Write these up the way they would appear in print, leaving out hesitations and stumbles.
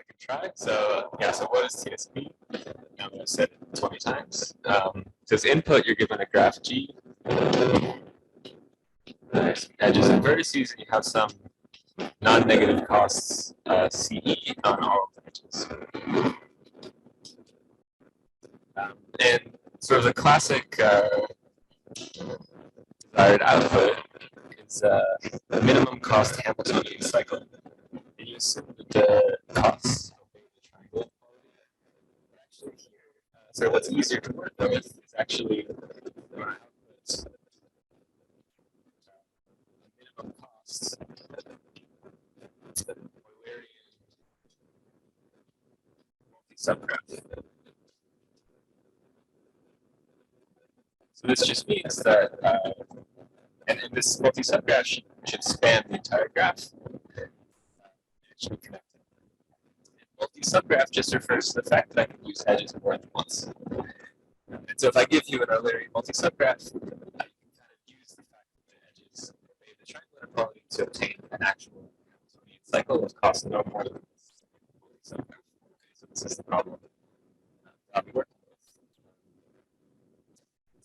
can try. So yeah, so what is TSP? I'm going to say it 20 times. So as input, you're given a graph G. Edges and vertices, and you have some non-negative costs CE on all of the edges. And sort of the classic desired output is a minimum cost Hamiltonian cycle. And you assume that the costs obey the triangle actually here. So what's easier to work with is actually outputs minimum costs. Subgraph. So this just means that, and this multi-subgraph should span the entire graph. It should be connected. Multi-subgraph just refers to the fact that I can use edges more than once. And so if I give you an Eulerian multi-subgraph, you can kind of use the fact that the edges obey the triangular inequality to obtain an actual Hamiltonian cycle that costs no more than multi-subgraph. Okay, so this is the problem I'll be working with.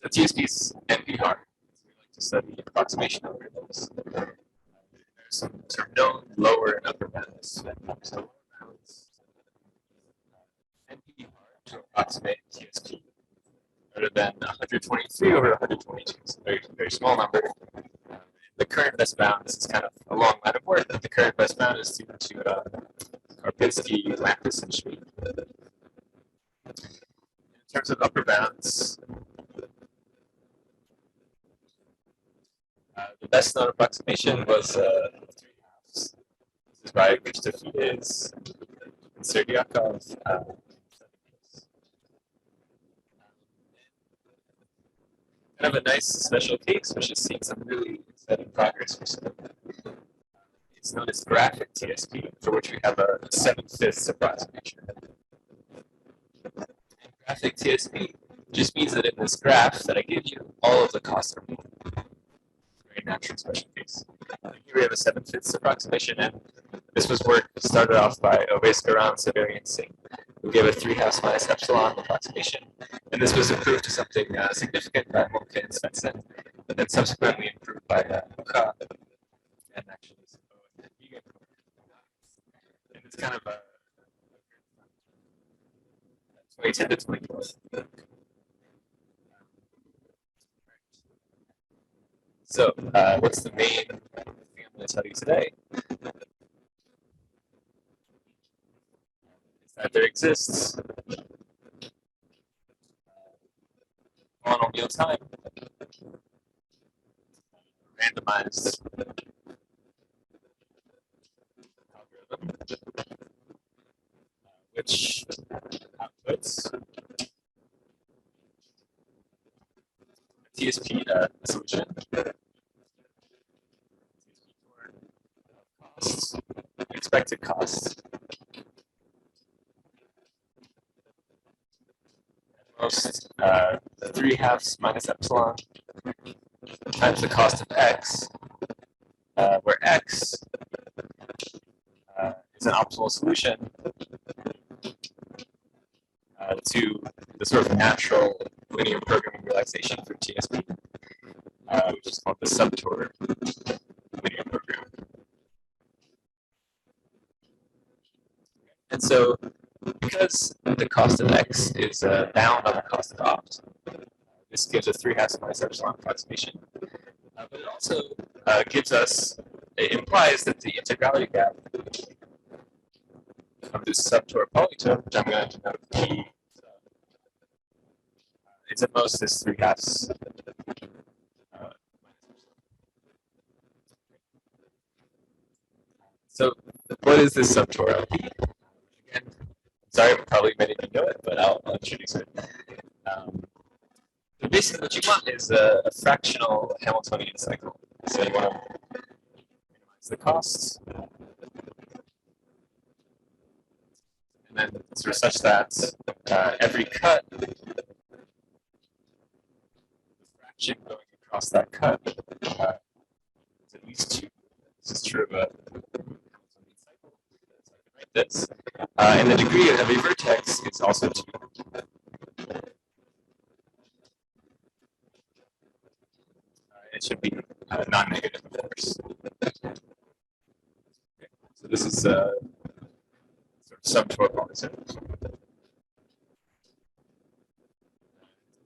So TSP is NPR. So we like to study approximation algorithms. There's some sort of known lower and upper bounds. So lower bounds NPR to approximate TSP rather than 123 over 122. It's a very, very small number. The current best bound, this is kind of a long line of work, but the current best bound is due to Karpinski, Lampus, and Schmid. In terms of upper bounds, the best known approximation was 3 halves. This is by Christodes-Serdyukov. Kind of a nice special case, which is seeing some really exciting progress recently. It's known as graphic TSP, for which we have a 7/5 approximation. And graphic TSP just means that in this graph that I give you, all of the costs are mean. Very natural special case. Here we have a 7/5 approximation, and this was work started off by Oveis Gharan, Saberi, and Singh, who gave a 3 halves minus epsilon approximation. And this was improved to something significant by Molke and Svensson, but then subsequently improved by Mucha and actually and it's kind of a 2010 to 2012. So, what's the main thing I'm going to tell you today? Is that there exists monomial time randomized algorithm which outputs a TSP solution. Costs, expected costs. Most 3 halves minus epsilon times the cost of x, where x is an optimal solution to the sort of natural linear programming realization for TSP, which is called the subtour linear program. And so, because the cost of x is bound on the cost of opt, this gives a 3 halves minus epsilon approximation. But it also gives us, it implies that the integrality gap of this subtour polytope, which I'm going to denote P, it's at most this 3 halves. So, what is this subtour LP? Again, sorry, probably many of you know it, but I'll introduce it. So basically, what you want is a fractional Hamiltonian cycle. So you want to minimize the costs, and then sort of such that every cut, the fraction going across that cut is at least 2. This is true of a Hamiltonian cycle. So I can write this. And the degree of a vertex is also 2. It should be non-negative, of course. Okay. So this is sort of subtour polytope.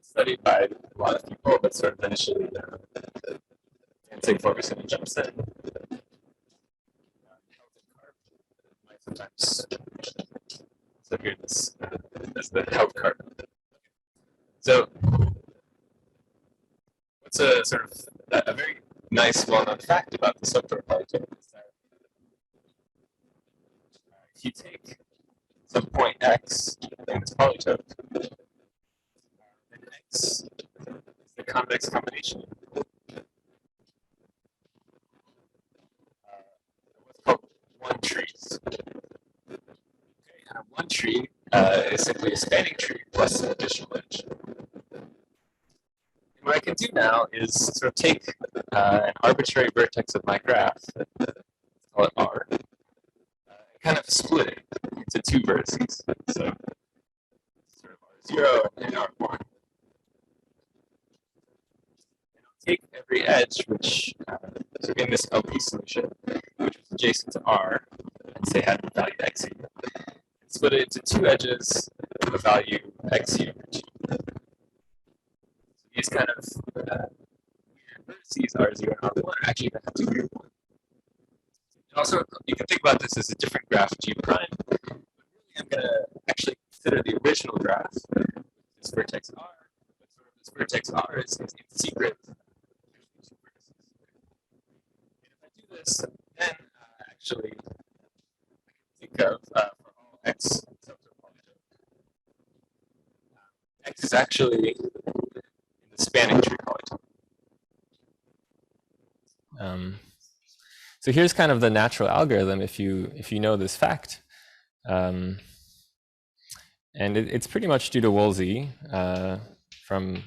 Studied by a lot of people, but sort of initially dancing focus and jump set. Sometimes. So here this is the help card. So what's a sort of a very nice well-known fact about the subtour polytope is that if you take some point x in this polytope, then x is the convex combination of what's called one trees. One tree is simply a spanning tree plus an additional edge. And what I can do now is sort of take an arbitrary vertex of my graph, call it R, and kind of split it into 2 vertices. So sort of R0 and R1. And I'll take every edge, which so in this LP solution, which is adjacent to R, and say had the value x here. Split it into 2 edges with a value x here. So these kind of vertices R0 and R1 are actually going to have degree 1. And also, you can think about this as a different graph G prime. But really, I'm going to actually consider the original graph, this vertex R, but sort of this vertex R is in secret. And if I do this, then actually, I can think of x x is actually in the spanning tree polytope. So here's kind of the natural algorithm if you know this fact, and it's pretty much due to Woolsey from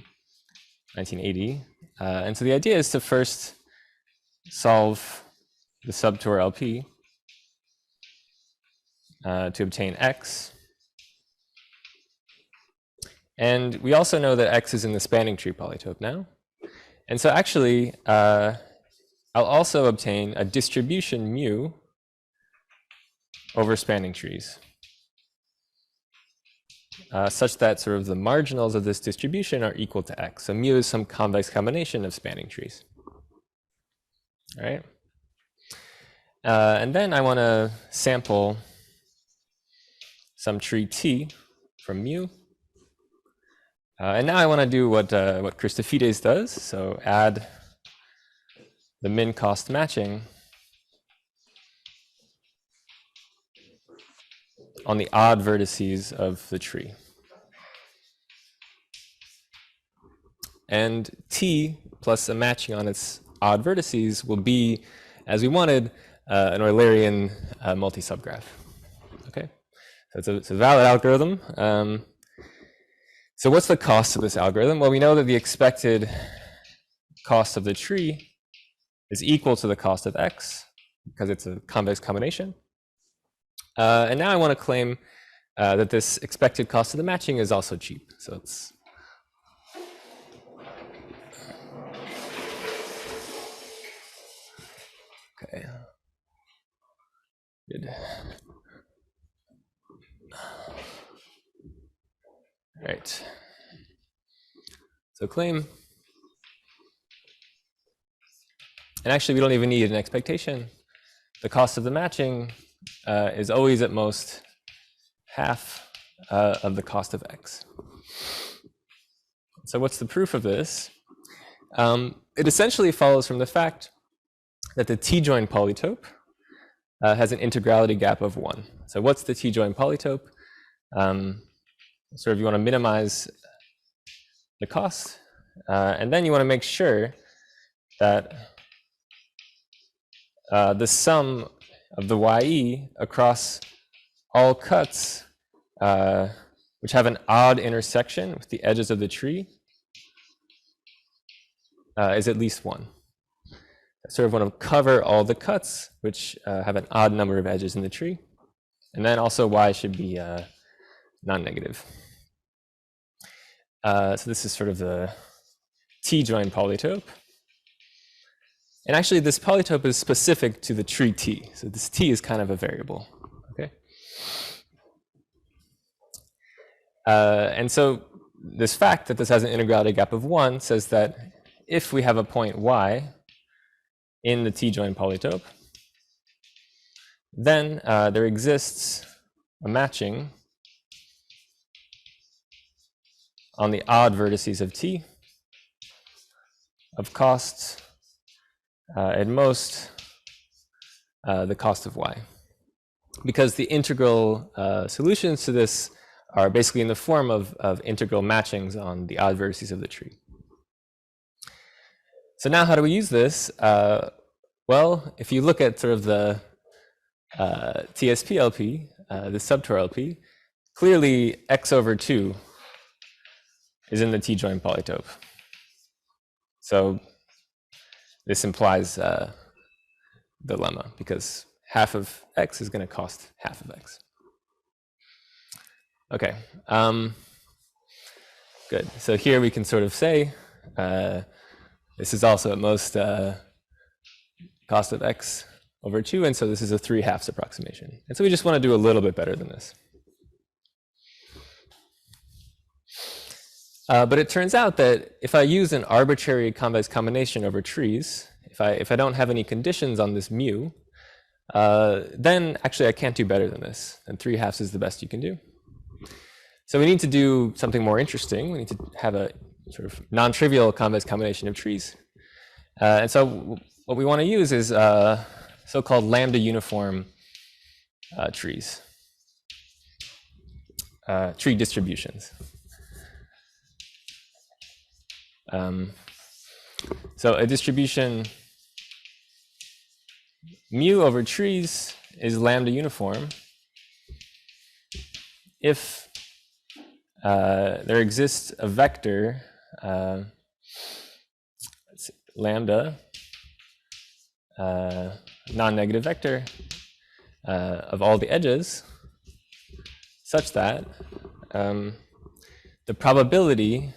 1980, and so the idea is to first solve the subtour LP to obtain x. And we also know that x is in the spanning tree polytope now. And so actually, I'll also obtain a distribution mu over spanning trees, such that sort of the marginals of this distribution are equal to x. So mu is some convex combination of spanning trees. All right. And then I want to sample some tree T from mu. And now I want to do what Christofides does. So add the min cost matching on the odd vertices of the tree. And T plus a matching on its odd vertices will be, as we wanted, an Eulerian multi-subgraph. Okay. So it's a valid algorithm. So what's the cost of this algorithm? Well, we know that the expected cost of the tree is equal to the cost of x, because it's a convex combination. And now I want to claim that this expected cost of the matching is also cheap. So it's okay. Good. All right. So claim. And actually, we don't even need an expectation. The cost of the matching is always at most half of the cost of x. So what's the proof of this? It essentially follows from the fact that the T-join polytope has an integrality gap of 1. So what's the T-join polytope? Sort of you want to minimize the cost, and then you want to make sure that the sum of the YE across all cuts which have an odd intersection with the edges of the tree is at least 1. I sort of want to cover all the cuts which have an odd number of edges in the tree. And then also y should be non-negative. So this is sort of the T-join polytope. And actually, this polytope is specific to the tree T. So this T is kind of a variable. Okay. And so this fact that this has an integrality gap of 1 says that if we have a point y in the T-join polytope, then there exists a matching on the odd vertices of T of cost at most the cost of y. Because the integral solutions to this are basically in the form of integral matchings on the odd vertices of the tree. So now how do we use this? Well, if you look at sort of the TSP LP, the subtour LP, clearly x over 2 is in the T-join polytope. So this implies the lemma, because half of x is going to cost half of x. Okay, good. So here we can sort of say this is also at most cost of x over 2, and so this is a 3/2 approximation. And so we just want to do a little bit better than this. But it turns out that if I use an arbitrary convex combination over trees, if I don't have any conditions on this mu, then actually I can't do better than this. And 3/2 is the best you can do. So we need to do something more interesting. We need to have a sort of non-trivial convex combination of trees. And so what we want to use is so-called lambda uniform trees, tree distributions. So a distribution mu over trees is lambda uniform if there exists a vector lambda, non-negative vector of all the edges, such that the probability,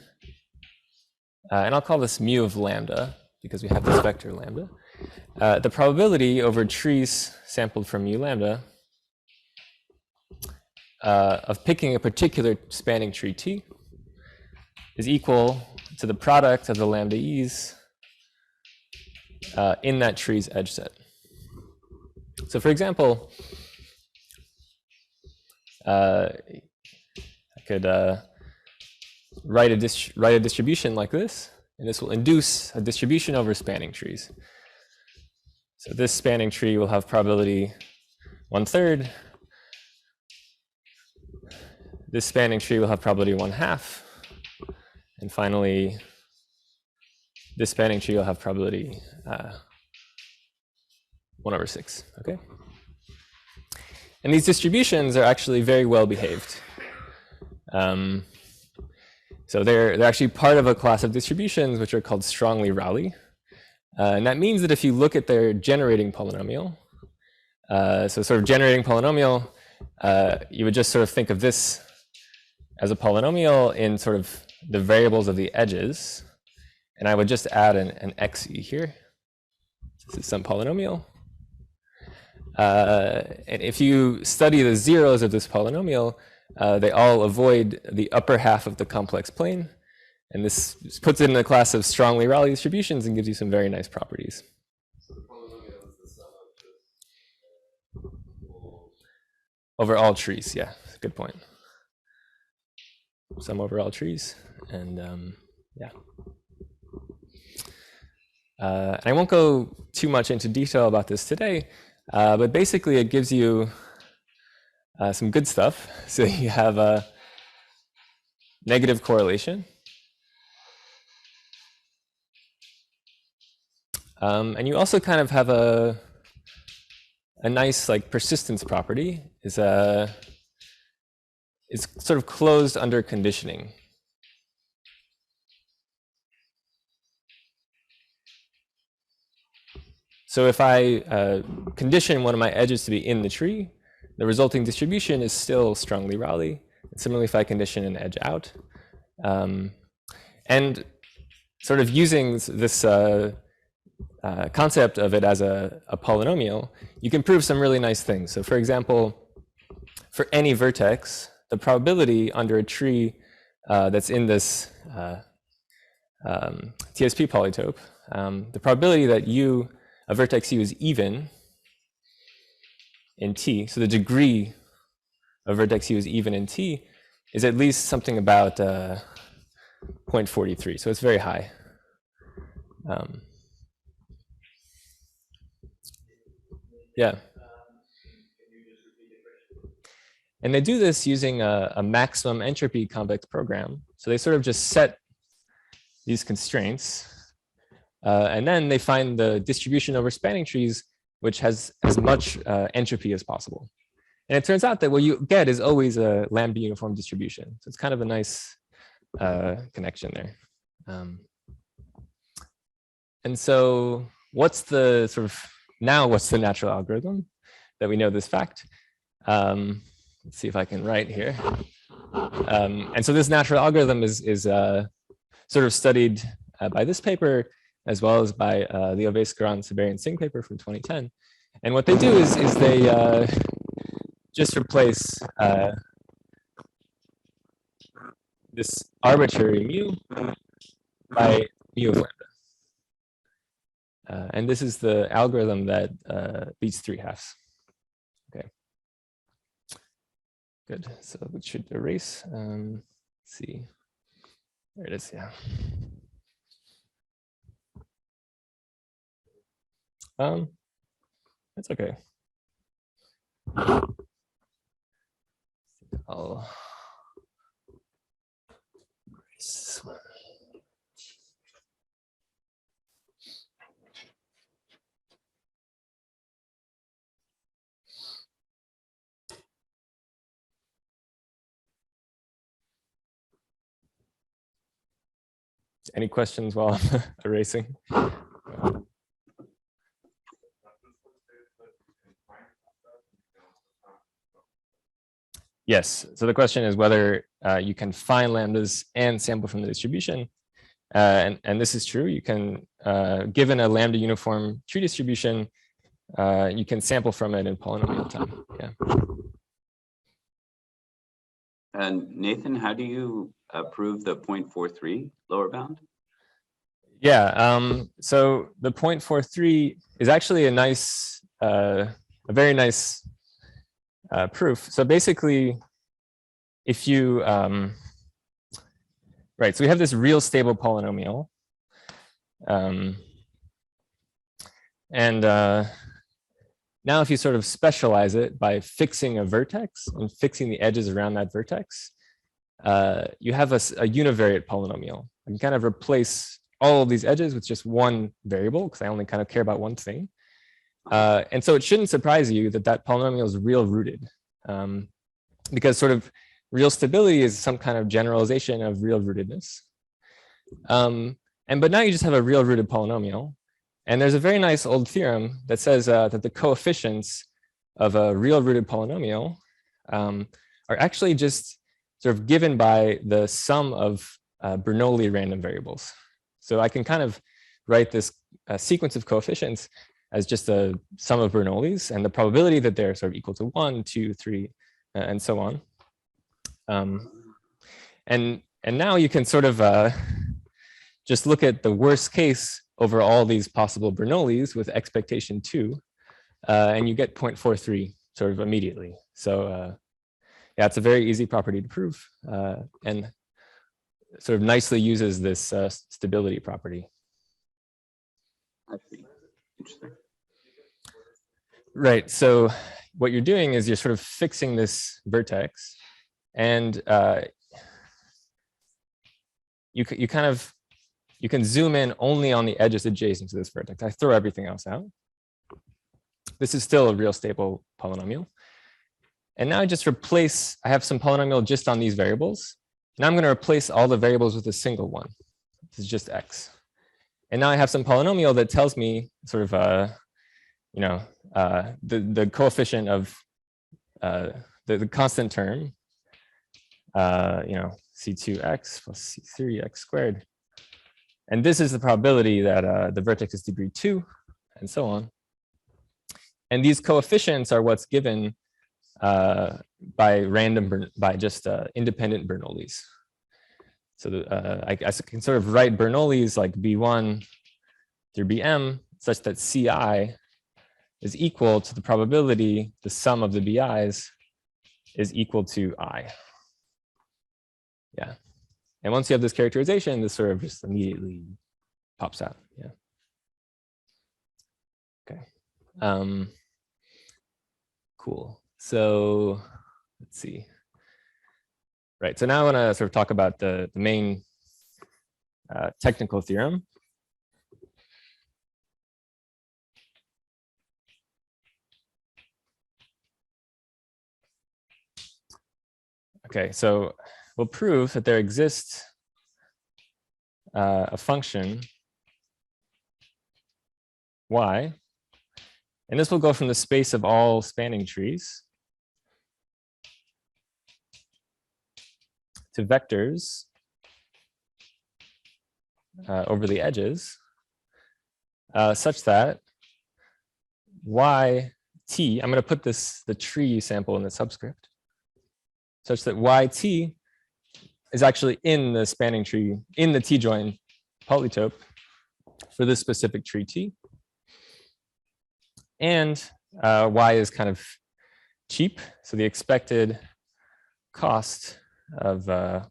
and I'll call this mu of lambda because we have this vector lambda, the probability over trees sampled from mu lambda of picking a particular spanning tree T is equal to the product of the lambda e's in that tree's edge set. So for example, I could write a distribution like this, and this will induce a distribution over spanning trees. So this spanning tree will have probability 1/3. This spanning tree will have probability 1/2. And finally, this spanning tree will have probability 1/6, okay? And these distributions are actually very well behaved. So they're actually part of a class of distributions which are called strongly Rayleigh. And that means that if you look at their generating polynomial, so sort of generating polynomial, you would just sort of think of this as a polynomial in sort of the variables of the edges. And I would just add an xe here. This is some polynomial. And if you study the zeros of this polynomial, they all avoid the upper half of the complex plane. And this puts it in the class of strongly Rayleigh distributions and gives you some very nice properties. So the polynomial is the sum of over all trees, yeah, good point. Sum over all trees, and yeah. And I won't go too much into detail about this today, but basically it gives you some good stuff. So you have a negative correlation. And you also kind of have a nice like persistence property. It's sort of closed under conditioning. So if I condition one of my edges to be in the tree, the resulting distribution is still strongly Raleigh. Similarly, if I condition an edge out, and sort of using this concept of it as a polynomial, you can prove some really nice things. So for example, for any vertex, the probability under a tree that's in this TSP polytope, the probability that a vertex U is even in T, so the degree of vertex U is even in T, is at least something about 0.43, so it's very high. Yeah. And they do this using a maximum entropy convex program. So they sort of just set these constraints, and then they find the distribution over spanning trees, which has as much entropy as possible. And it turns out that what you get is always a lambda uniform distribution. So it's kind of a nice connection there. And so what's the what's the natural algorithm that we know this fact? Let's see if I can write here. And so this natural algorithm is sort of studied by this paper, as well as by the Oveis Gharan, Saberi, and Singh paper from 2010. And what they do is they just replace this arbitrary mu by mu of lambda. And this is the algorithm that beats 3/2. Okay. Good. So it should erase. Let's see. There it is. Yeah. It's okay. I'll erase this one. Any questions while I'm erasing? Yes. So the question is whether you can find lambdas and sample from the distribution. And this is true. You can, given a lambda uniform tree distribution, you can sample from it in polynomial time. Yeah. And Nathan, how do you prove the 0.43 lower bound? Yeah. So the 0.43 is actually a nice, a very nice proof. So basically, if you, right, so we have this real stable polynomial. Now if you sort of specialize it by fixing a vertex and fixing the edges around that vertex, you have a univariate polynomial. I can kind of replace all of these edges with just one variable because I only kind of care about one thing. And so it shouldn't surprise you that that polynomial is real rooted, because sort of real stability is some kind of generalization of real rootedness. But now you just have a real rooted polynomial. And there's a very nice old theorem that says that the coefficients of a real rooted polynomial are actually just sort of given by the sum of Bernoulli random variables. So I can kind of write this sequence of coefficients as just a sum of Bernoullis and the probability that they're sort of equal to 1, 2, 3, and so on. And now you can sort of just look at the worst case over all these possible Bernoullis with expectation 2, and you get 0.43 sort of immediately. So yeah, it's a very easy property to prove, and sort of nicely uses this stability property. I see. Interesting. Right. So what you're doing is you're sort of fixing this vertex, and you can zoom in only on the edges adjacent to this vertex. I throw everything else out. This is still a real stable polynomial. And now I just replace, I have some polynomial just on these variables. Now I'm going to replace all the variables with a single one. This is just x. And now I have some polynomial that tells me sort of, the coefficient of the constant term, C2x plus C3x squared. And this is the probability that the vertex is degree 2, and so on. And these coefficients are what's given by just independent Bernoullis. So I can sort of write Bernoullis like B1 through Bm such that Ci is equal to the probability the sum of the Bi's is equal to I. Yeah. And once you have this characterization, this sort of just immediately pops out. Yeah. Okay. Cool. So let's see. Right. So now I want to sort of talk about the main technical theorem. Okay, so we'll prove that there exists a function y, and this will go from the space of all spanning trees to vectors over the edges, such that yt, I'm going to put the tree sample in the subscript, such that yt is actually in the spanning tree, in the t-join polytope for this specific tree t. And y is kind of cheap, so the expected cost of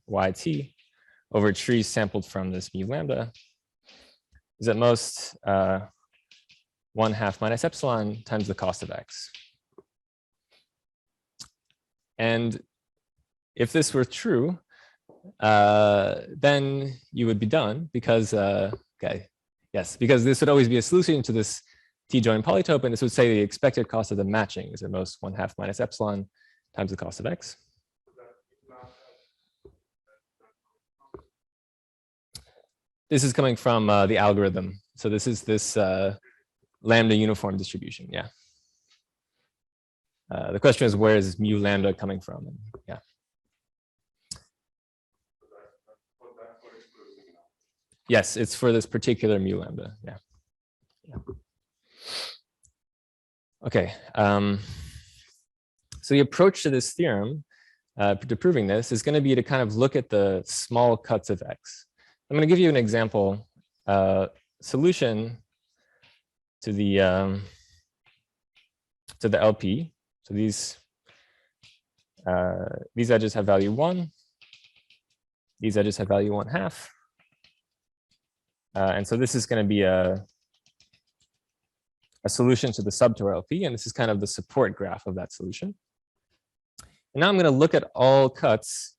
yt over trees sampled from this mu lambda is at most 1/2 minus epsilon times the cost of x. And if this were true, then you would be done because, because this would always be a solution to this t-join polytope, and this would say the expected cost of the matching is at most 1/2 minus epsilon times the cost of x. This is coming from the algorithm. So this is this lambda uniform distribution, yeah. The question is, where is mu lambda coming from? And, yeah. Yes, it's for this particular mu lambda, yeah. Okay, so the approach to this theorem, to proving this, is going to be to kind of look at the small cuts of x. I'm going to give you an example solution to the LP. So these edges have value 1. These edges have value 1/2. And so this is going to be a solution to the subtour LP, and this is kind of the support graph of that solution. And now I'm going to look at all cuts,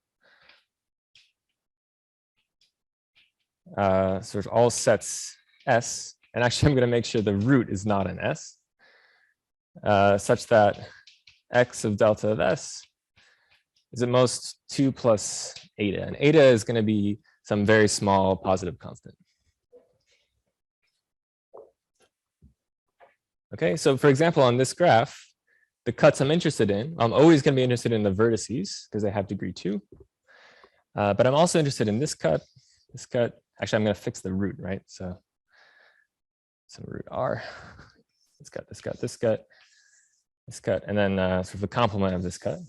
sort of all sets S, and actually I'm going to make sure the root is not an S, such that x of delta of S is at most 2 plus eta, and eta is going to be some very small positive constant. Okay, so for example, on this graph, the cuts I'm interested in, I'm always going to be interested in the vertices because they have degree 2. But I'm also interested in this cut. Actually, I'm going to fix the root, right? So some root r. This cut, this cut, this cut, this cut, and then sort of the complement of this cut.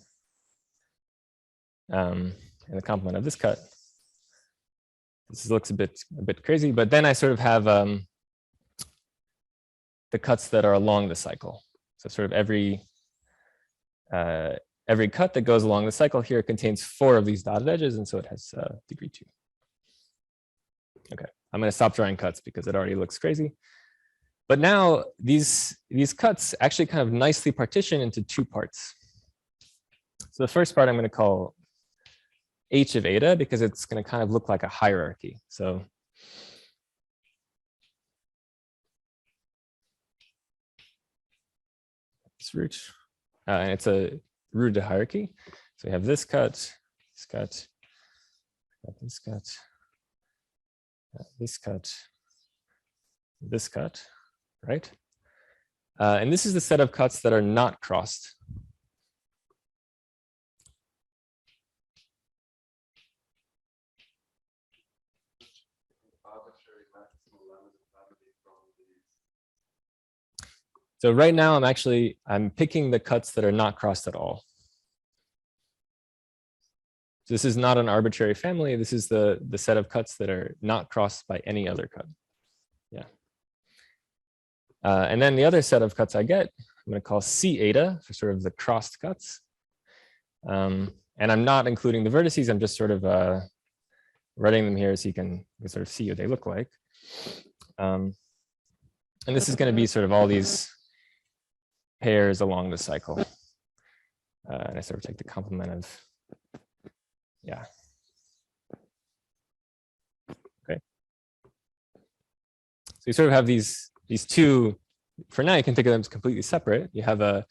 And the complement of this cut. This looks a bit crazy, but then I sort of have the cuts that are along the cycle. So sort of every cut that goes along the cycle here contains 4 of these dotted edges, and so it has degree 2. Okay, I'm going to stop drawing cuts because it already looks crazy. But now these cuts actually kind of nicely partition into 2 parts. So the first part I'm going to call h of eta because it's going to kind of look like a hierarchy. So it's root, and it's a rooted hierarchy. So we have this cut, this cut, this cut, this cut, this cut, right? And this is the set of cuts that are not crossed. So right now I'm picking the cuts that are not crossed at all. So this is not an arbitrary family. This is the set of cuts that are not crossed by any other cut. Yeah. And then the other set of cuts I get, I'm going to call C eta for sort of the crossed cuts. And I'm not including the vertices. I'm just sort of writing them here so you can sort of see what they look like. And this is going to be sort of all these pairs along the cycle. And I sort of take the complement of, yeah. Okay. So you sort of have these two, for now you can think of them as completely separate. You have a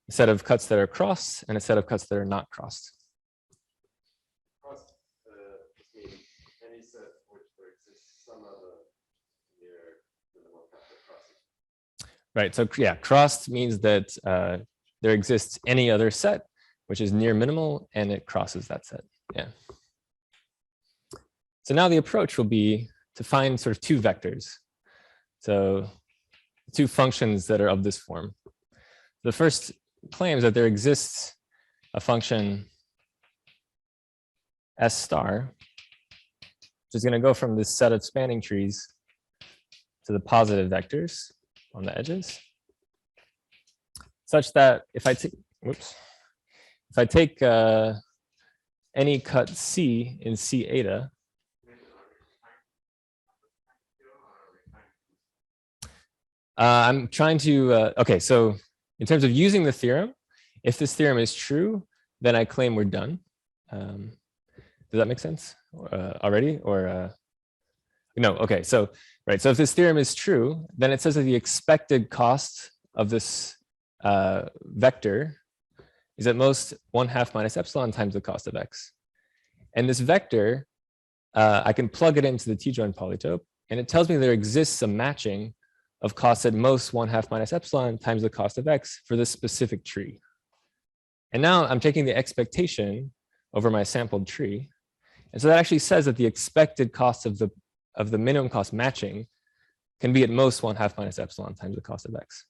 set of cuts that are crossed and a set of cuts that are not crossed. Crossed just means any set which there exists some other near minimal factor crossing. Right, so yeah, crossed means that there exists any other set which is near minimal and it crosses that set. Yeah. So now the approach will be to find sort of two vectors. So two functions that are of this form. The first claims that there exists a function S star, which is going to go from this set of spanning trees to the positive vectors on the edges, such that if I take any cut C in C eta, I'm trying to, okay, so in terms of using the theorem, if this theorem is true, then I claim we're done. Does that make sense already? Or no, okay, so, right, so if this theorem is true, then it says that the expected cost of this vector is at most 1/2 minus epsilon times the cost of x. And this vector, I can plug it into the T-joint polytope, and it tells me there exists a matching of cost at most 1/2 minus epsilon times the cost of x for this specific tree. And now I'm taking the expectation over my sampled tree. And so that actually says that the expected cost of the minimum cost matching can be at most 1/2 minus epsilon times the cost of x.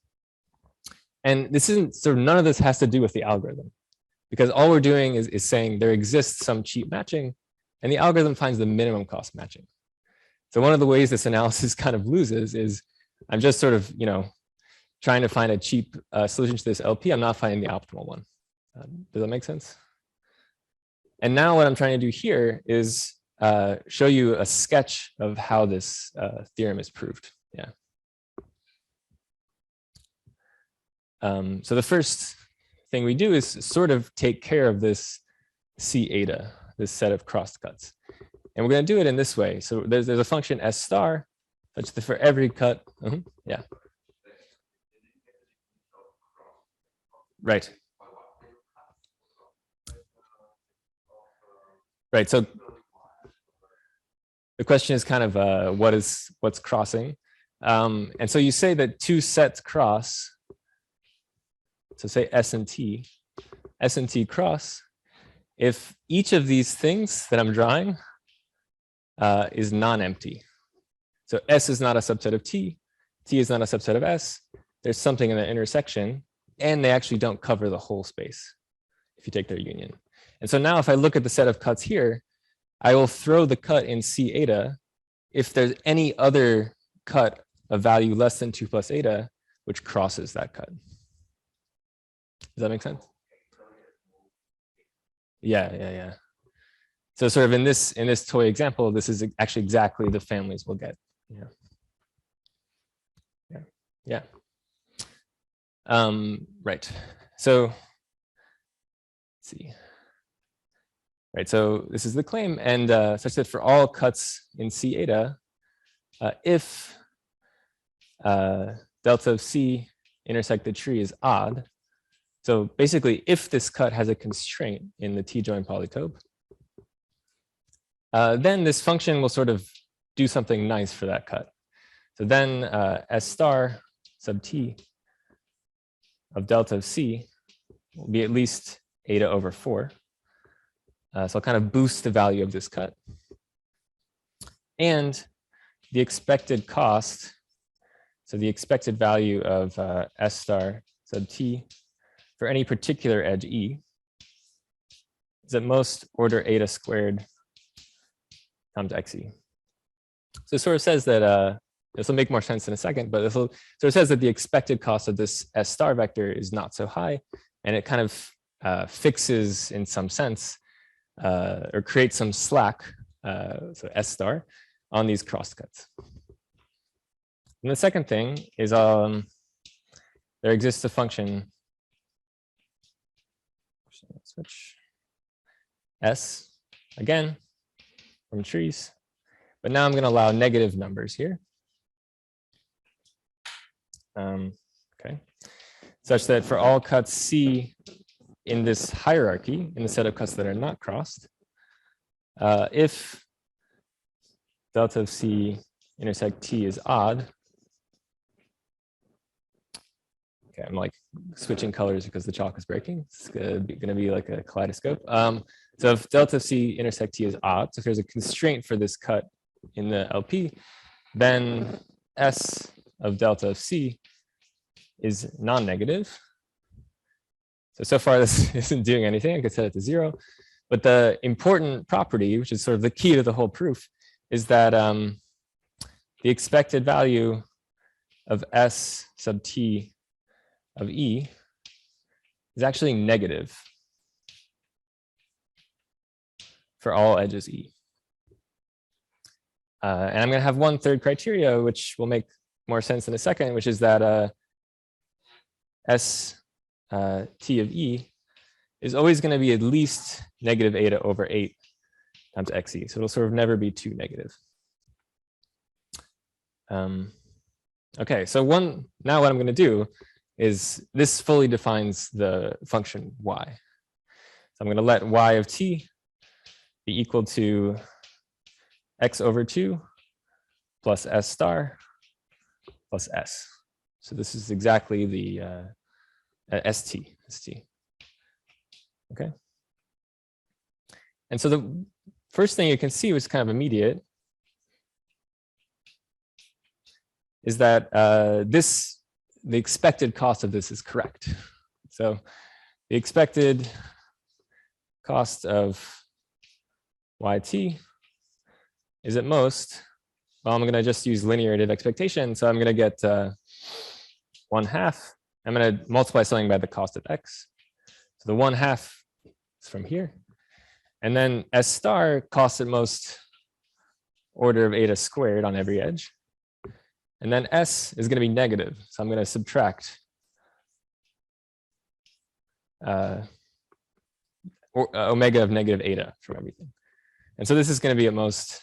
And this isn't, so none of this has to do with the algorithm, because all we're doing is saying there exists some cheap matching, and the algorithm finds the minimum cost matching. So one of the ways this analysis kind of loses is I'm just sort of, trying to find a cheap solution to this LP. I'm not finding the optimal one. Does that make sense? And now what I'm trying to do here is show you a sketch of how this theorem is proved. Yeah. So the first thing we do is sort of take care of this C eta, this set of crossed cuts. And we're going to do it in this way. So there's a function S star, such that for every cut, yeah. Right. Right, so the question is kind of what's crossing. And so you say that two sets cross. So say S and T cross if each of these things that I'm drawing is non-empty. So S is not a subset of T is not a subset of S. There's something in the intersection, and they actually don't cover the whole space if you take their union. And so now if I look at the set of cuts here, I will throw the cut in C eta if there's any other cut of value less than 2 plus eta, which crosses that cut. Does that make sense? Yeah. So sort of in this toy example, this is actually exactly the families we'll get. Yeah. Right. So let's see. Right. So this is the claim, and such that for all cuts in C eta, if delta of C intersect the tree is odd. So basically, if this cut has a constraint in the T-joint polytope, then this function will sort of do something nice for that cut. So then S star sub T of delta of C will be at least eta over 4. So I'll kind of boost the value of this cut. And the expected cost, so the expected value of S star sub t for any particular edge E is at most order eta squared times xe. So it sort of says that, this will make more sense in a second, but this will sort of says that the expected cost of this S star vector is not so high, and it kind of fixes in some sense, or creates some slack, so S star, on these crosscuts. And the second thing is there exists a function, switch, S, again, from trees, but now I'm going to allow negative numbers here. Okay, such that for all cuts C in this hierarchy, in the set of cuts that are not crossed, if delta of C intersect T is odd, okay, I'm like switching colors because the chalk is breaking. It's going to be like a kaleidoscope. So if delta of C intersect T is odd, so if there's a constraint for this cut in the LP, then S of delta of C is non-negative. So far this isn't doing anything. I could set it to 0. But the important property, which is sort of the key to the whole proof, is that the expected value of S sub t of E is actually negative for all edges E. And I'm going to have one third criteria, which will make more sense in a second, which is that S t of E is always going to be at least negative eta over 8 times xe. So it'll sort of never be too negative. Okay, so now what I'm going to do is this fully defines the function y. So I'm going to let y of t be equal to x over 2 plus s star plus s. So this is exactly the st. Okay. And so the first thing you can see was kind of immediate is that the expected cost of this is correct. So the expected cost of yt is at most, well, I'm going to just use linear additive expectation. So I'm going to get 1/2. I'm going to multiply something by the cost of x. So the 1/2 is from here. And then S star costs at most order of eta squared on every edge. And then S is going to be negative. So I'm going to subtract omega of negative eta from everything. And so this is going to be at most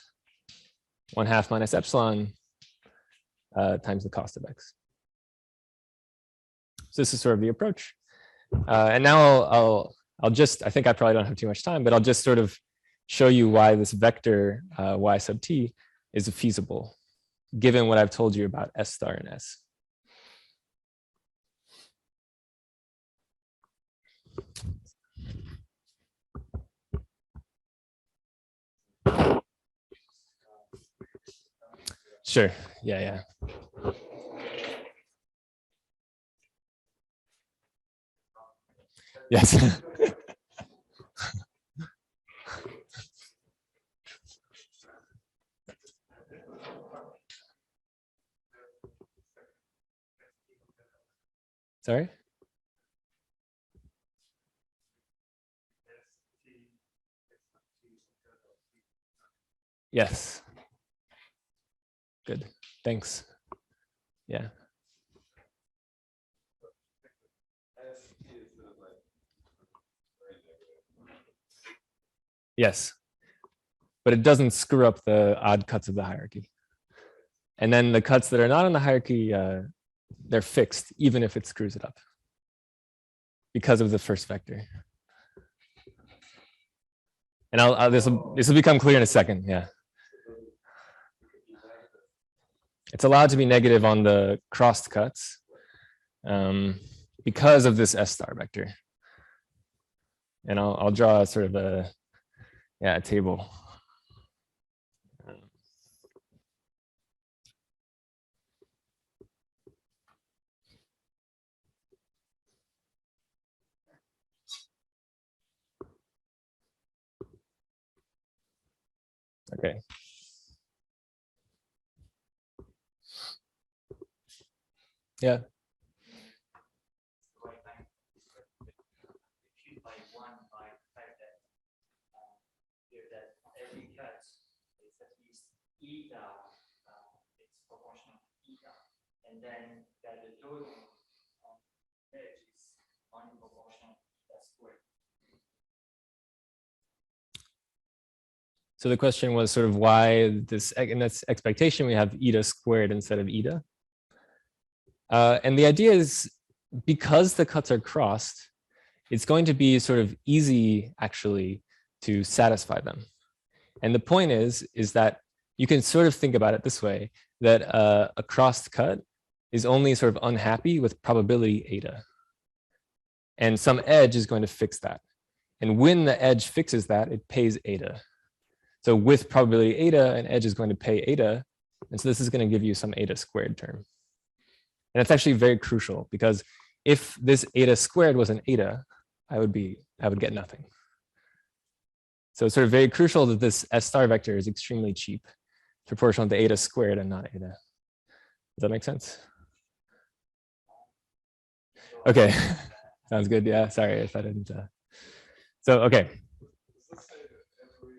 1/2 minus epsilon times the cost of x. So this is sort of the approach. And now I'll just, I think I probably don't have too much time, but I'll just sort of show you why this vector y sub t is feasible, given what I've told you about S star and S. Sure, yeah. Yes. Sorry? Yes. Good. Thanks. Yeah. Yes. But it doesn't screw up the odd cuts of the hierarchy. And then the cuts that are not in the hierarchy, they're fixed, even if it screws it up, because of the first vector. And this will become clear in a second. Yeah. It's allowed to be negative on the crossed cuts because of this S star vector. And I'll draw sort of a table. Okay. Yeah. Eta, it's proportional to eta, and then that the total edge is only proportional to that squared. So the question was sort of why this, in this expectation, we have eta squared instead of eta. And the idea is because the cuts are crossed, it's going to be sort of easy actually to satisfy them. And the point is that you can sort of think about it this way, that a crossed cut is only sort of unhappy with probability eta. And some edge is going to fix that. And when the edge fixes that, it pays eta. So with probability eta, an edge is going to pay eta. And so this is going to give you some eta squared term. And it's actually very crucial because if this eta squared was an eta, I would get nothing. So it's sort of very crucial that this S star vector is extremely cheap, proportional to eta squared and not eta. Does that make sense? Okay, sounds good. Yeah, sorry if I didn't. So, okay. Does this say that every,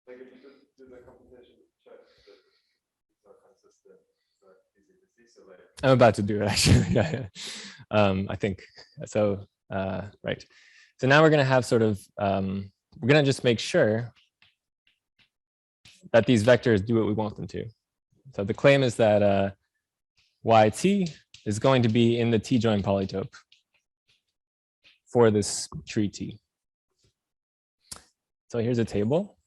like if you do the computation check that these are consistent, it's not easy to see. So like, I'm about to do it actually. Yeah. I think so. Right. So now we're going to have sort of, we're going to just make sure that these vectors do what we want them to. So the claim is that YT is going to be in the T-join polytope for this tree T. So here's a table.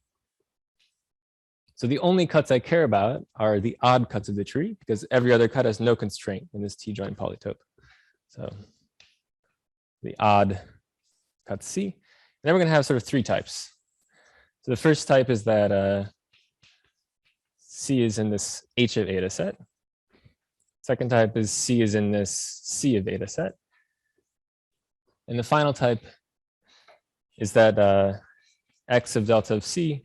So the only cuts I care about are the odd cuts of the tree because every other cut has no constraint in this T-join polytope. So the odd cut C. And then we're going to have sort of three types. So the first type is that C is in this H of eta set. Second type is C is in this C of eta set. And the final type is that X of delta of C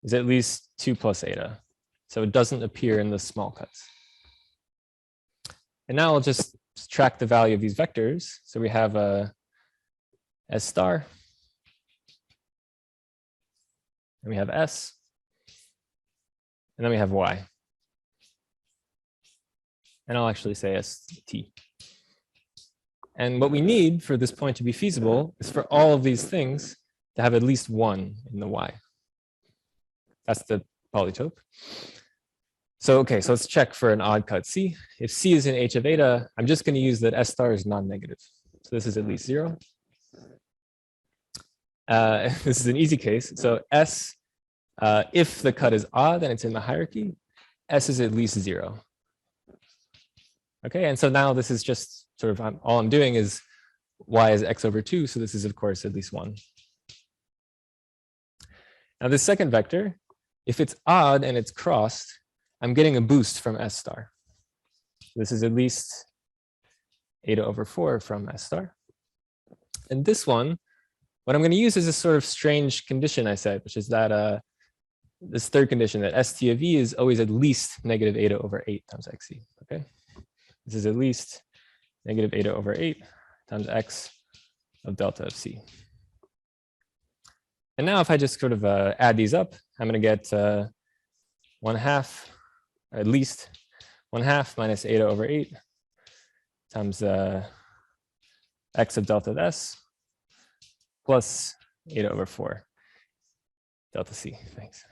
is at least 2 plus eta. So it doesn't appear in the small cuts. And now I'll just subtract the value of these vectors. So we have S star, and we have S, and then we have Y. And I'll actually say ST. And what we need for this point to be feasible is for all of these things to have at least 1 in the Y. That's the polytope. So, okay, so let's check for an odd cut C. If C is in H of eta, I'm just going to use that S star is non-negative. So this is at least 0. This is an easy case. So S, if the cut is odd and it's in the hierarchy, S is at least 0. Okay, and so now this is just sort of all I'm doing is Y is X over 2. So this is, of course, at least 1. Now this second vector, if it's odd and it's crossed, I'm getting a boost from S star. This is at least eta over 4 from S star. And this one, what I'm going to use is this sort of strange condition I said, which is that this third condition that ST of E is always at least negative eta over 8 times XE. Okay, this is at least negative eta over 8 times X of delta of C. And now if I just sort of add these up, I'm going to get 1/2, at least 1/2 minus eta over 8 times X of delta of S plus eta over 4 delta C. Thanks.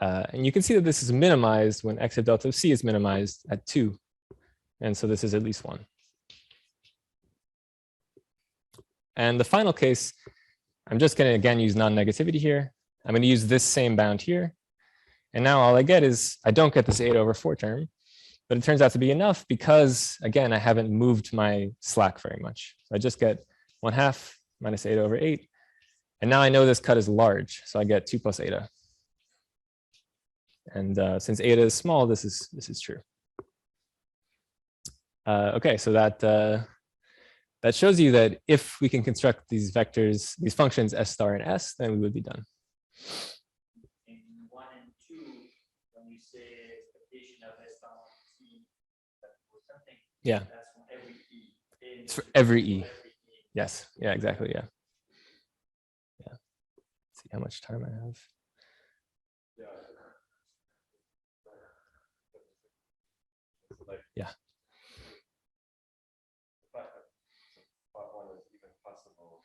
And you can see that this is minimized when X of delta of C is minimized at 2. And so this is at least 1. And the final case, I'm just going to again use non-negativity here. I'm going to use this same bound here. And now all I get is I don't get this eta over 4 term, but it turns out to be enough because, again, I haven't moved my slack very much. So I just get 1/2 minus eta over 8. And now I know this cut is large, so I get 2 plus eta. And since eta is small, this is true. Okay, so that that shows you that if we can construct these vectors, these functions S star and S, then we would be done. In 1 and 2, when you say expectation of S star T or something, Yeah. that's from every E. It's for every E. Yes. Yeah, exactly. Yeah. Yeah. Let's see how much time I have. Yeah. The fact that part 1 is even possible,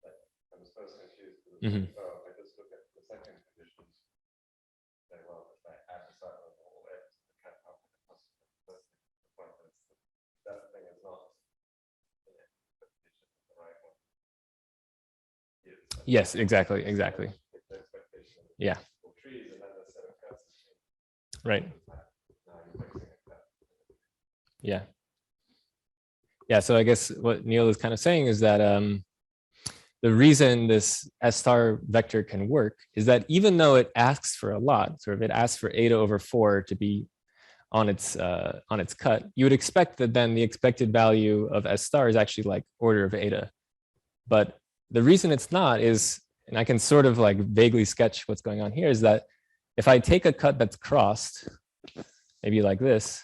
like I was first confused. Mhm. Oh, I just look at the second condition. Say, well, if I add this up with all x, I can't help it possible. First thing, the point is that thing is not the expectation of the right one. Yes, exactly, exactly. It's the expectation of Yeah. trees, and then the set of cuts. Right. Now you're mixing it up. Yeah. Yeah. So I guess what Neil is kind of saying is that the reason this S star vector can work is that even though it asks for a lot, sort of it asks for eta over 4 to be on its cut, you would expect that then the expected value of S star is actually like order of eta. But the reason it's not is, and I can sort of like vaguely sketch what's going on here, is that if I take a cut that's crossed, maybe like this,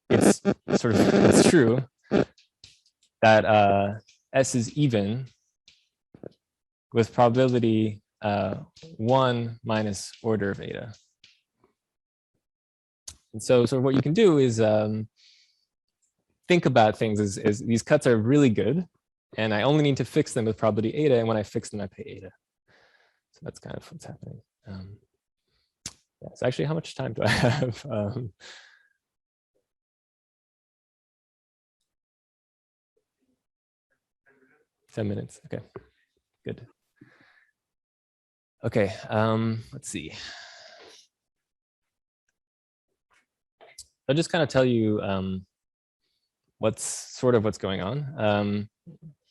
it's true that S is even with probability 1 minus order of eta. And so what you can do is think about things as these cuts are really good, and I only need to fix them with probability eta, and when I fix them, I pay eta. So that's kind of what's happening. Yeah, so actually, how much time do I have? 10 minutes. Okay, good. Okay, let's see. I'll just kind of tell you what's going on,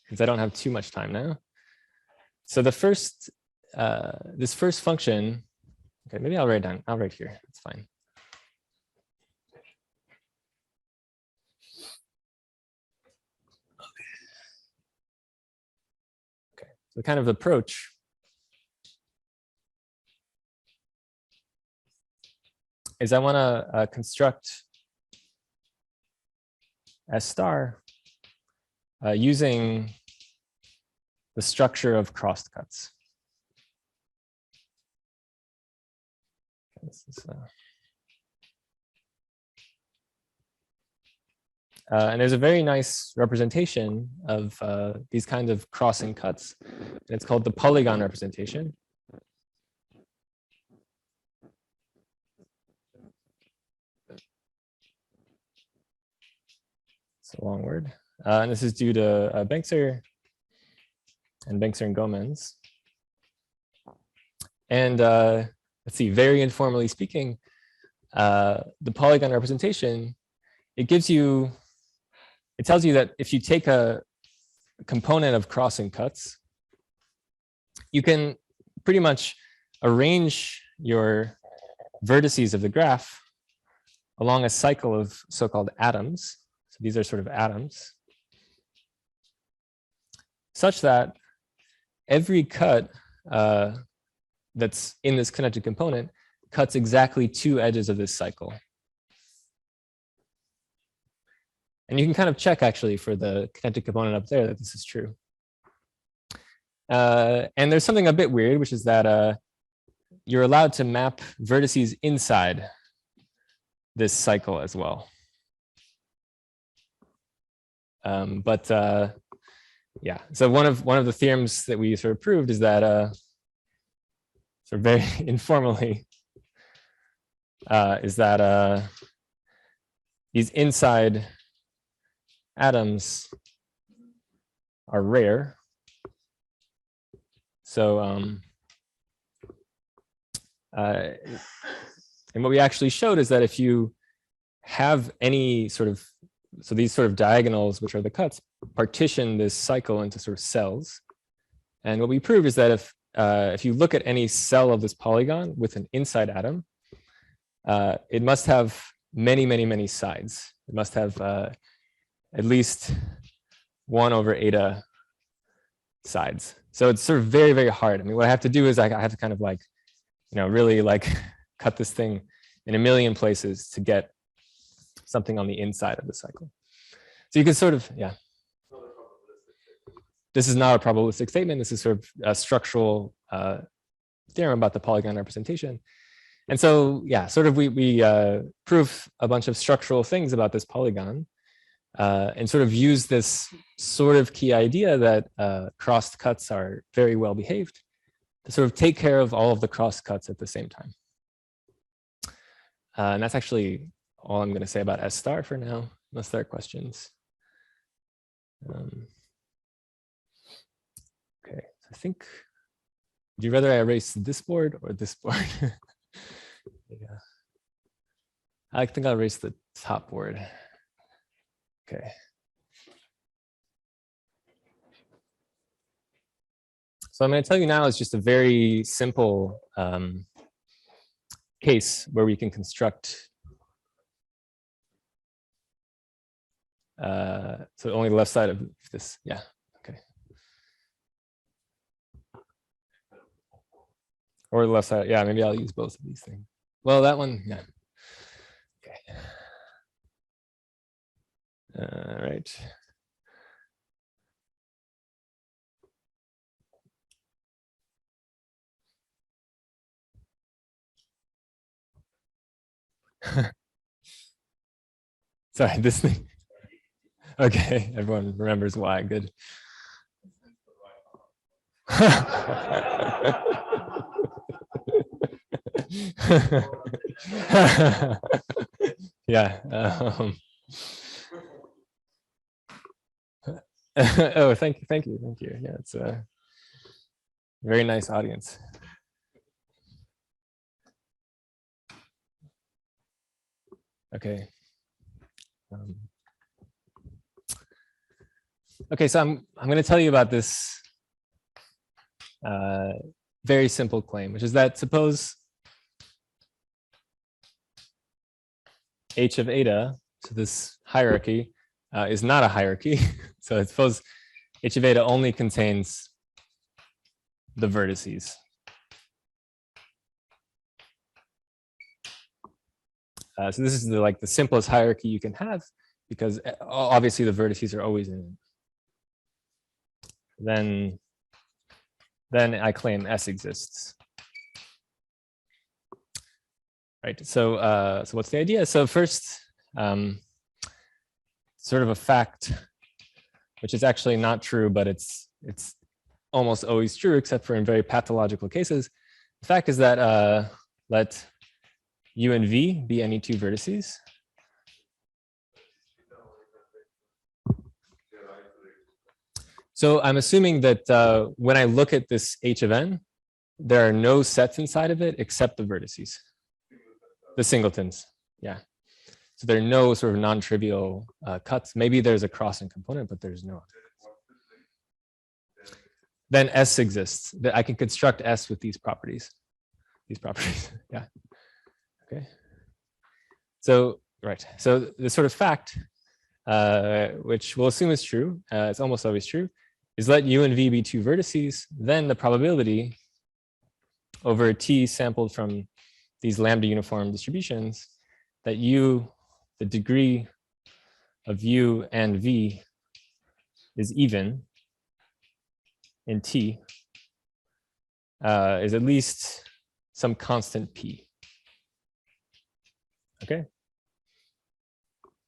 because I don't have too much time now. So the first, this first function, okay, maybe I'll write down. I'll write here. It's fine. Okay. So the kind of approach is I want to construct S star using the structure of crossed cuts. This is, and there's a very nice representation of these kinds of crossing cuts, and it's called the Polygon Representation. It's a long word. And this is due to Banksar and Gomez. And let's see, very informally speaking, the Polygon representation, it tells you that if you take a component of crossing cuts, you can pretty much arrange your vertices of the graph along a cycle of so-called atoms. So these are sort of atoms, such that every cut that's in this connected component cuts exactly 2 edges of this cycle. And you can kind of check actually for the connected component up there that this is true. And there's something a bit weird, which is that you're allowed to map vertices inside this cycle as well. Yeah, so one of the theorems that we sort of proved is that sort of very informally is that these inside atoms are rare. So and what we actually showed is that if you have any sort of, so these sort of diagonals, which are the cuts, partition this cycle into sort of cells. And what we proved is that if you look at any cell of this polygon with an inside atom, it must have many, many, many sides. It must have at least 1 over eta sides. So it's sort of very, very hard. I mean, what I have to do is I have to kind of like, really like cut this thing in a million places to get something on the inside of the cycle. So you can sort of, yeah. This is not a probabilistic statement. This is sort of a structural theorem about the Polygon representation. And so, yeah, sort of we prove a bunch of structural things about this polygon and sort of use this sort of key idea that crossed cuts are very well behaved to sort of take care of all of the cross cuts at the same time. And that's actually all I'm going to say about S star for now, unless there are questions. Okay, so I think, would you rather I erase this board or this board? Yeah. I think I'll erase the top board. Okay. So I'm going to tell you now is just a very simple case where we can construct so only the left side of this. Yeah. Okay. Or the left side. Yeah, maybe I'll use both of these things. Well, that one, yeah. Okay. All right. Sorry, this thing. Okay, everyone remembers why. Good. Yeah. Oh, thank you. Yeah, it's a very nice audience. Okay. Okay, so I'm going to tell you about this very simple claim, which is that suppose H of eta, so this hierarchy is not a hierarchy. So suppose H of eta only contains the vertices. So this is the simplest hierarchy you can have, because obviously the vertices are always in it. Then I claim S exists. Right. So so what's the idea? So first, sort of a fact, which is actually not true, but it's almost always true, except for in very pathological cases. The fact is that let U and V be any two vertices. So I'm assuming that when I look at this H of n, there are no sets inside of it except the vertices, the singletons. Yeah. So there are no sort of non-trivial cuts. Maybe there's a crossing component, but there's no. Then S exists. I can construct S with these properties. Yeah. Okay. So, right. So the sort of fact, which we'll assume is true, it's almost always true, is let U and V be two vertices, then the probability over T sampled from these lambda uniform distributions that U, the degree of U and V is even in T is at least some constant P. Okay.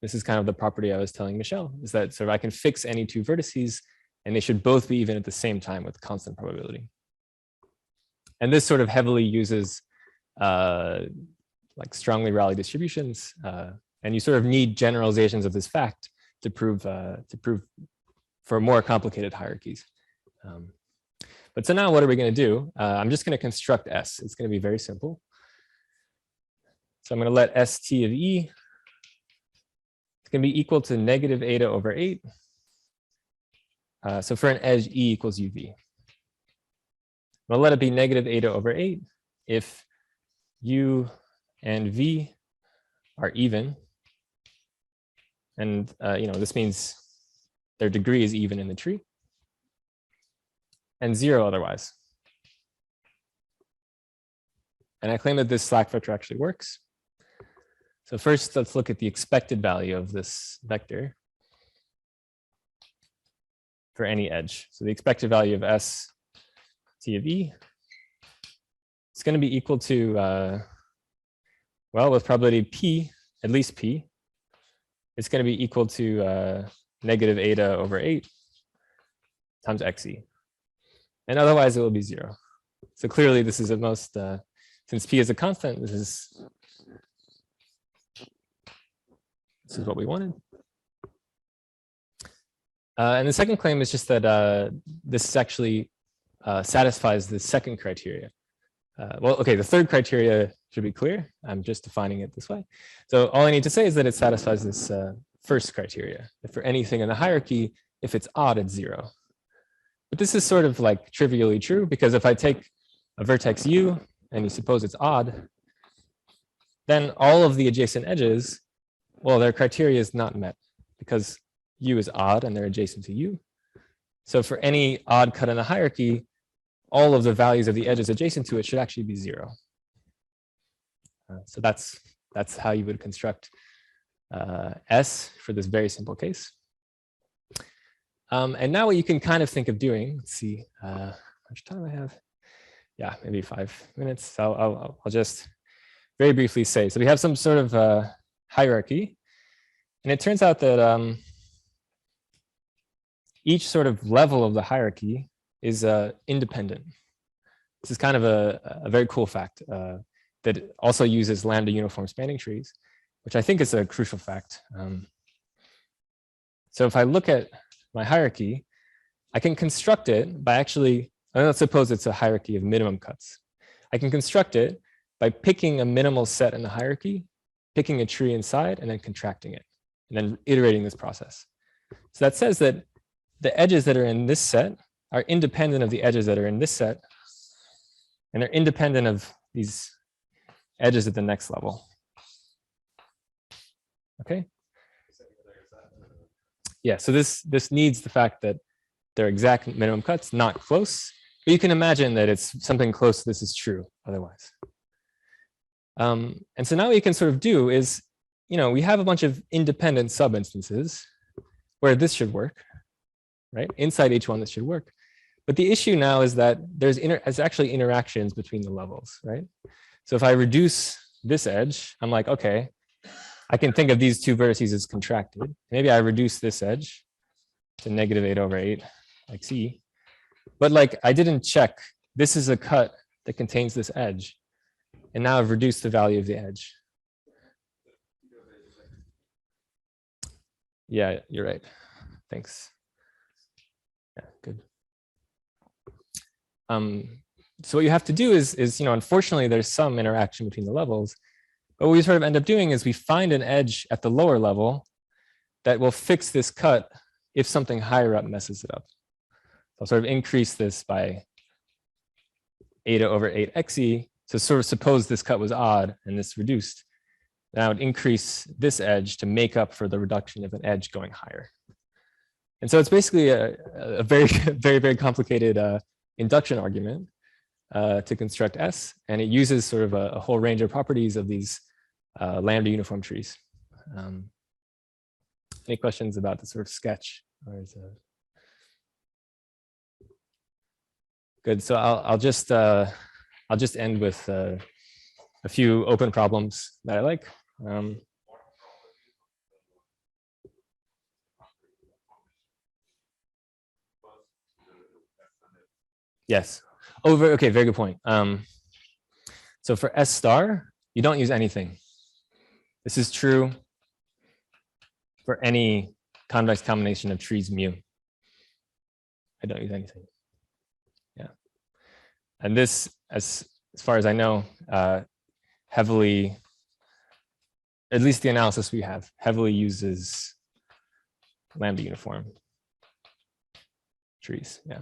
This is kind of the property I was telling Michelle, is that sort of I can fix any two vertices and they should both be even at the same time with constant probability. And this sort of heavily uses like strongly Rayleigh distributions, and you sort of need generalizations of this fact to prove for more complicated hierarchies. But so now what are we going to do? I'm just going to construct S. It's going to be very simple. So I'm going to let ST of E, it's going to be equal to negative eta over 8. So for an edge E equals UV. I'm going to let it be negative eta over 8 if U and V are even And this means their degree is even in the tree, and 0 otherwise. And I claim that this slack vector actually works. So first, let's look at the expected value of this vector for any edge. So the expected value of S T of E, it's going to be equal to, well, with probability P, at least P, it's going to be equal to negative eta over 8 times XE. And otherwise, it will be 0. So clearly, this is at most, since P is a constant, this is what we wanted. And the second claim is just that this actually satisfies the second criteria. Well, okay, the third criteria should be clear. I'm just defining it this way. So all I need to say is that it satisfies this first criteria. That for anything in the hierarchy, if it's odd, it's 0. But this is sort of like trivially true, because if I take a vertex U and you suppose it's odd, then all of the adjacent edges, well, their criteria is not met because U is odd and they're adjacent to U. So for any odd cut in the hierarchy, all of the values of the edges adjacent to it should actually be 0. So that's how you would construct S for this very simple case. And now what you can kind of think of doing, let's see, how much time I have? Yeah, maybe 5 minutes. So I'll just very briefly say, so we have some sort of hierarchy, and it turns out that each sort of level of the hierarchy is independent. This is kind of a very cool fact that also uses lambda uniform spanning trees, which I think is a crucial fact. So if I look at my hierarchy, I can construct it by actually, let's suppose it's a hierarchy of minimum cuts. I can construct it by picking a minimal set in the hierarchy, picking a tree inside, and then contracting it, and then iterating this process. So that says that the edges that are in this set are independent of the edges that are in this set, and they're independent of these edges at the next level. Okay. Yeah, so this needs the fact that they're exact minimum cuts, not close. But you can imagine that it's something close to this is true otherwise. And so now what you can sort of do is, we have a bunch of independent subinstances where this should work, right? Inside each one, this should work. But the issue now is that there's actually interactions between the levels, right? So if I reduce this edge, I'm like, okay, I can think of these two vertices as contracted. Maybe I reduce this edge to negative 8 over 8, like C. But like I didn't check, this is a cut that contains this edge. And now I've reduced the value of the edge. Yeah, you're right. Thanks. Yeah, good. So what you have to do is unfortunately, there's some interaction between the levels. But what we sort of end up doing is we find an edge at the lower level that will fix this cut if something higher up messes it up. So I'll sort of increase this by eta over 8 xe. So sort of suppose this cut was odd and this reduced. Then I would increase this edge to make up for the reduction of an edge going higher. And so it's basically a very, very, very complicated induction argument to construct S. And it uses sort of a whole range of properties of these lambda uniform trees. Any questions about the sort of sketch? Or is it... Good. So I'll just end with a few open problems that I like. Yes. Okay, very good point. So for S star, you don't use anything. This is true for any convex combination of trees mu. I don't use anything. Yeah. And this, as far as I know, heavily, at least the analysis we have, heavily uses lambda uniform trees. Yeah.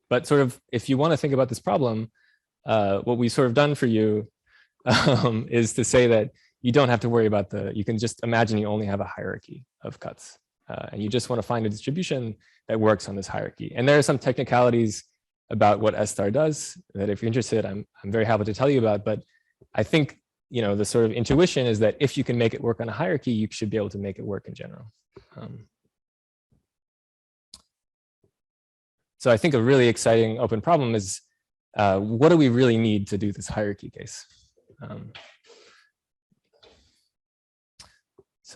But sort of, if you want to think about this problem, what we've sort of done for you is to say that you don't have to worry about you can just imagine you only have a hierarchy of cuts. And you just want to find a distribution that works on this hierarchy. And there are some technicalities about what S star does that if you're interested, I'm very happy to tell you about. But I think, the sort of intuition is that if you can make it work on a hierarchy, you should be able to make it work in general. So I think a really exciting open problem is, what do we really need to do this hierarchy case?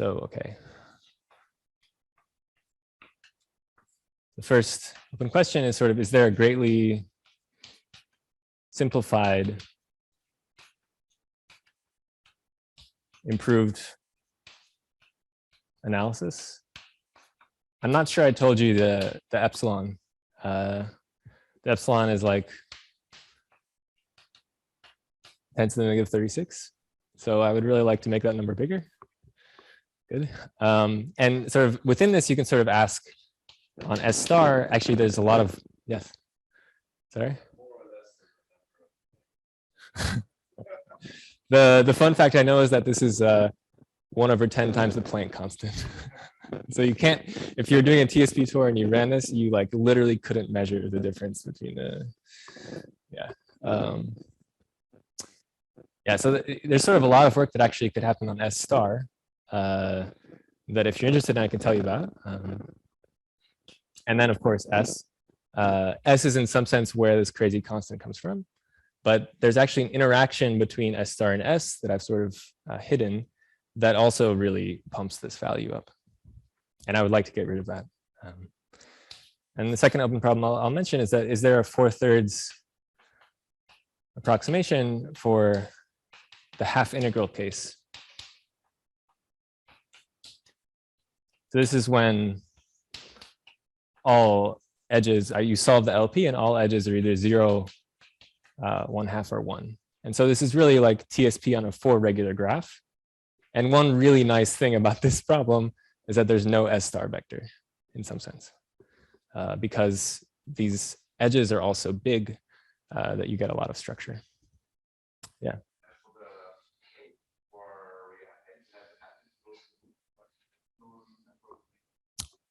Okay. The first open question is sort of, is there a greatly simplified, improved analysis? I'm not sure I told you the epsilon. The epsilon is like 10 to the negative 36. So I would really like to make that number bigger. Good. And sort of within this, you can sort of ask on S star, actually, there's a lot of, yes. Sorry. The fun fact I know is that this is 1/10 times the Planck constant. So you can't, if you're doing a TSP tour and you ran this, you like literally couldn't measure the difference between so there's sort of a lot of work that actually could happen on S star that if you're interested in, I can tell you about. And then of course, S. S is in some sense where this crazy constant comes from, but there's actually an interaction between S star and S that I've sort of hidden that also really pumps this value up. And I would like to get rid of that. And the second open problem I'll mention is that, is there a 4/3 approximation for the half integral case? So this is when all edges, you solve the LP and all edges are either 0, 1/2, or 1. And so this is really like TSP on a 4 regular graph. And one really nice thing about this problem is that there's no S star vector in some sense, because these edges are also big, that you get a lot of structure. Yeah.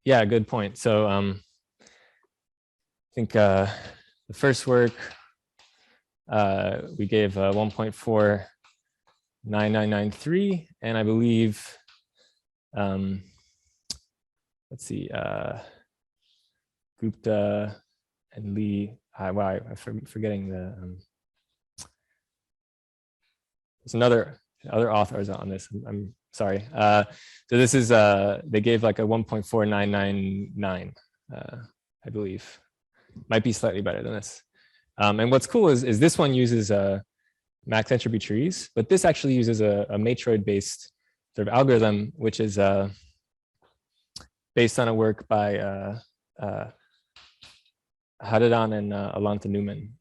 Yeah, good point. So I think the first work, we gave 1.49993, and I believe, let's see, Gupta and Lee. Wow, I'm forgetting the. There's other authors on this. I'm sorry. So this is they gave like a 1.4999, I believe. Might be slightly better than this. And what's cool is this one uses max entropy trees, but this actually uses a matroid-based sort of algorithm, which is based on a work by Haradan and Alanta Newman,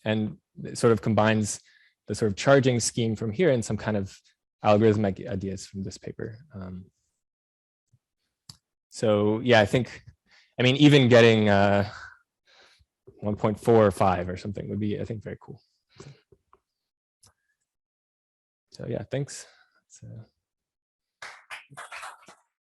and it sort of combines the sort of charging scheme from here and some kind of algorithmic ideas from this paper. So yeah, I mean, even getting 1.45 or something would be, I think, very cool. So yeah, thanks.